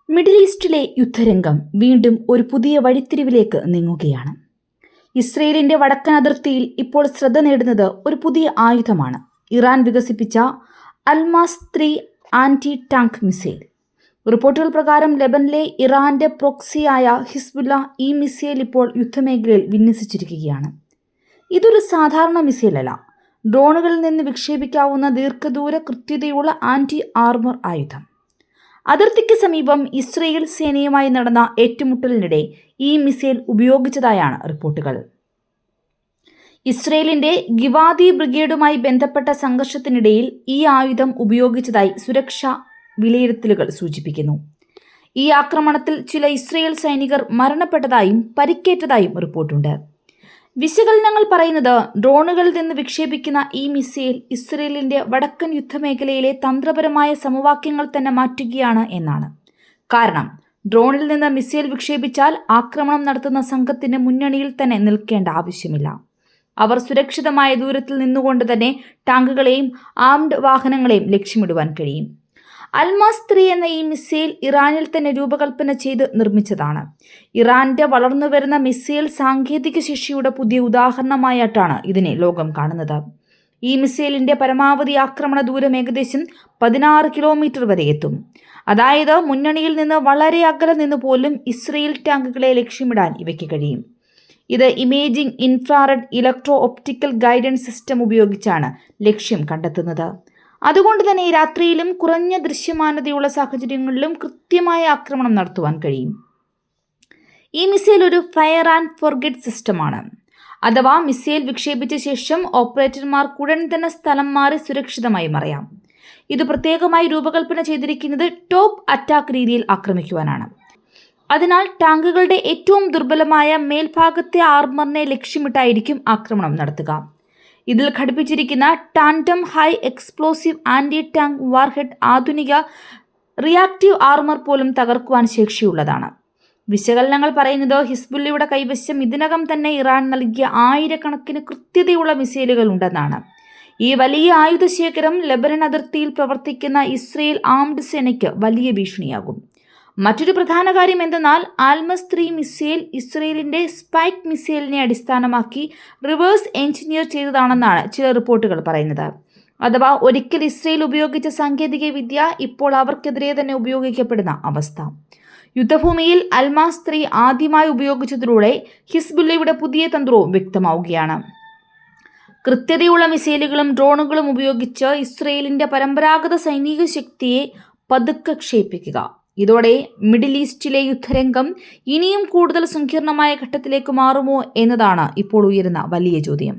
Middle ഈസ്റ്റിലെ യുദ്ധരംഗം വീണ്ടും ഒരു പുതിയ വഴിത്തിരിവിലേക്ക് നീങ്ങുകയാണ്. ഇസ്രയേലിന്റെ വടക്കൻ അതിർത്തിയിൽ ഇപ്പോൾ ശ്രദ്ധ നേടുന്നത് ഒരു പുതിയ ആയുധമാണ്. ഇറാൻ വികസിപ്പിച്ച അൽമാസ് 3 ആന്റി ടാങ്ക് മിസൈൽ. റിപ്പോർട്ടുകൾ പ്രകാരം ലെബനിലെ ഇറാന്റെ പ്രോക്സിയായ ഹിസ്ബുല്ല ഈ മിസൈൽ ഇപ്പോൾ യുദ്ധമേഖലയിൽ വിന്യസിച്ചിരിക്കുകയാണ്. ഇതൊരു സാധാരണ മിസൈലല്ല, ഡ്രോണുകളിൽ നിന്ന് വിക്ഷേപിക്കാവുന്ന ദീർഘദൂര കൃത്യതയുള്ള ആന്റി ആർമർ ആയുധം. അതിർത്തിക്ക് സമീപം ഇസ്രയേൽ സേനയുമായി നടന്ന ഏറ്റുമുട്ടലിനിടെ ഈ മിസൈൽ ഉപയോഗിച്ചതായാണ് റിപ്പോർട്ടുകൾ. ഇസ്രയേലിന്റെ ഗിവാദി ബ്രിഗേഡുമായി ബന്ധപ്പെട്ട സംഘർഷത്തിനിടയിൽ ഈ ആയുധം ഉപയോഗിച്ചതായി സുരക്ഷാ വിലയിരുത്തലുകൾ സൂചിപ്പിക്കുന്നു. ഈ ആക്രമണത്തിൽ ചില ഇസ്രയേൽ സൈനികർ മരണപ്പെട്ടതായും പരിക്കേറ്റതായും റിപ്പോർട്ടുണ്ട്. വിശകലനങ്ങൾ പറയുന്നത് ഡ്രോണുകളിൽ നിന്ന് വിക്ഷേപിക്കുന്ന ഈ മിസൈൽ ഇസ്രയേലിന്റെ വടക്കൻ യുദ്ധമേഖലയിലെ തന്ത്രപരമായ സമവാക്യങ്ങൾ തന്നെ മാറ്റുകയാണ് എന്നാണ്. കാരണം ഡ്രോണിൽ നിന്ന് മിസൈൽ വിക്ഷേപിച്ചാൽ ആക്രമണം നടത്തുന്ന സംഘത്തിന് മുന്നണിയിൽ തന്നെ നിൽക്കേണ്ട ആവശ്യമില്ല. അവർ സുരക്ഷിതമായ ദൂരത്തിൽ നിന്നുകൊണ്ട് തന്നെ ടാങ്കുകളെയും ആംഡ് വാഹനങ്ങളെയും ലക്ഷ്യമിടുവാൻ കഴിയും. അൽമാസ് 3 എന്ന ഈ മിസൈൽ ഇറാനിൽ തന്നെ രൂപകൽപ്പന ചെയ്ത് നിർമ്മിച്ചതാണ്. ഇറാന്റെ വളർന്നുവരുന്ന മിസൈൽ സാങ്കേതിക ശേഷിയുടെ പുതിയ ഉദാഹരണമായിട്ടാണ് ഇതിനെ ലോകം കാണുന്നത്. ഈ മിസൈലിന്റെ പരമാവധി ആക്രമണ ദൂരം ഏകദേശം 16 കിലോമീറ്റർ വരെ എത്തും. അതായത് മുന്നണിയിൽ നിന്ന് വളരെ അകലെ നിന്ന് പോലും ഇസ്രയേൽ ടാങ്കുകളെ ലക്ഷ്യമിടാൻ ഇവയ്ക്ക് കഴിയും. ഇത് imaging, infrared, electro optical guidance system ഉപയോഗിച്ചാണ് ലക്ഷ്യം കണ്ടെത്തുന്നത്. അതുകൊണ്ട് തന്നെ രാത്രിയിലും കുറഞ്ഞ ദൃശ്യമാനതയുള്ള സാഹചര്യങ്ങളിലും കൃത്യമായ ആക്രമണം നടത്തുവാൻ കഴിയും. ഈ മിസൈൽ ഒരു ഫയർ ആൻഡ് ഫോർഗെറ്റ് സിസ്റ്റമാണ്. അഥവാ മിസൈൽ വിക്ഷേപിച്ച ശേഷം ഓപ്പറേറ്റർമാർക്ക് ഉടൻ തന്നെ സ്ഥലം മാറി സുരക്ഷിതമായി മറയാം. ഇത് പ്രത്യേകമായി രൂപകൽപ്പന ചെയ്തിരിക്കുന്നത് ടോപ്പ് അറ്റാക്ക് രീതിയിൽ ആക്രമിക്കുവാനാണ്. അതിനാൽ ടാങ്കുകളുടെ ഏറ്റവും ദുർബലമായ മേൽഭാഗത്തെ ആർമറിനെ ലക്ഷ്യമിട്ടായിരിക്കും ആക്രമണം നടത്തുക. ഇതിൽ ഘടിപ്പിച്ചിരിക്കുന്ന tandem high explosive anti tank warhead ആധുനിക റിയാക്റ്റീവ് ആർമർ പോലും തകർക്കുവാൻ ശേഷിയുള്ളതാണ്. വിശകലനങ്ങൾ പറയുന്നത് ഹിസ്ബുല്ലയുടെ കൈവശം ഇതിനകം തന്നെ ഇറാൻ നൽകിയ ആയിരക്കണക്കിന് കൃത്യതയുള്ള മിസൈലുകൾ ഉണ്ടെന്നാണ്. ഈ വലിയ ആയുധശേഖരം ലെബനൻ അതിർത്തിയിൽ പ്രവർത്തിക്കുന്ന ഇസ്രയേൽ ആംഡ് സേനയ്ക്ക് വലിയ ഭീഷണിയാകും. മറ്റൊരു പ്രധാന കാര്യം എന്തെന്നാൽ അൽമാസ് 3 മിസൈൽ ഇസ്രയേലിന്റെ സ്പൈക്ക് മിസൈലിനെ അടിസ്ഥാനമാക്കി റിവേഴ്സ് എഞ്ചിനീയർ ചെയ്തതാണെന്നാണ് ചില റിപ്പോർട്ടുകൾ പറയുന്നത്. അഥവാ ഒരിക്കൽ ഇസ്രയേൽ ഉപയോഗിച്ച സാങ്കേതിക വിദ്യ ഇപ്പോൾ അവർക്കെതിരെ തന്നെ ഉപയോഗിക്കപ്പെടുന്ന അവസ്ഥ. യുദ്ധഭൂമിയിൽ അൽമാസ് 3 ആദ്യമായി ഉപയോഗിച്ചതിലൂടെ ഹിസ്ബുല്ലയുടെ പുതിയ തന്ത്രവും വ്യക്തമാവുകയാണ്. കൃത്യതയുള്ള മിസൈലുകളും ഡ്രോണുകളും ഉപയോഗിച്ച് ഇസ്രയേലിന്റെ പരമ്പരാഗത സൈനിക ശക്തിയെ പതുക്കെ ക്ഷയിപ്പിക്കുക. ഇതോടെ മിഡിൽ ഈസ്റ്റിലെ യുദ്ധരംഗം ഇനിയും കൂടുതൽ സങ്കീർണമായ ഘട്ടത്തിലേക്ക് മാറുമോ എന്നതാണ് ഇപ്പോൾ ഉയരുന്ന വലിയ ചോദ്യം.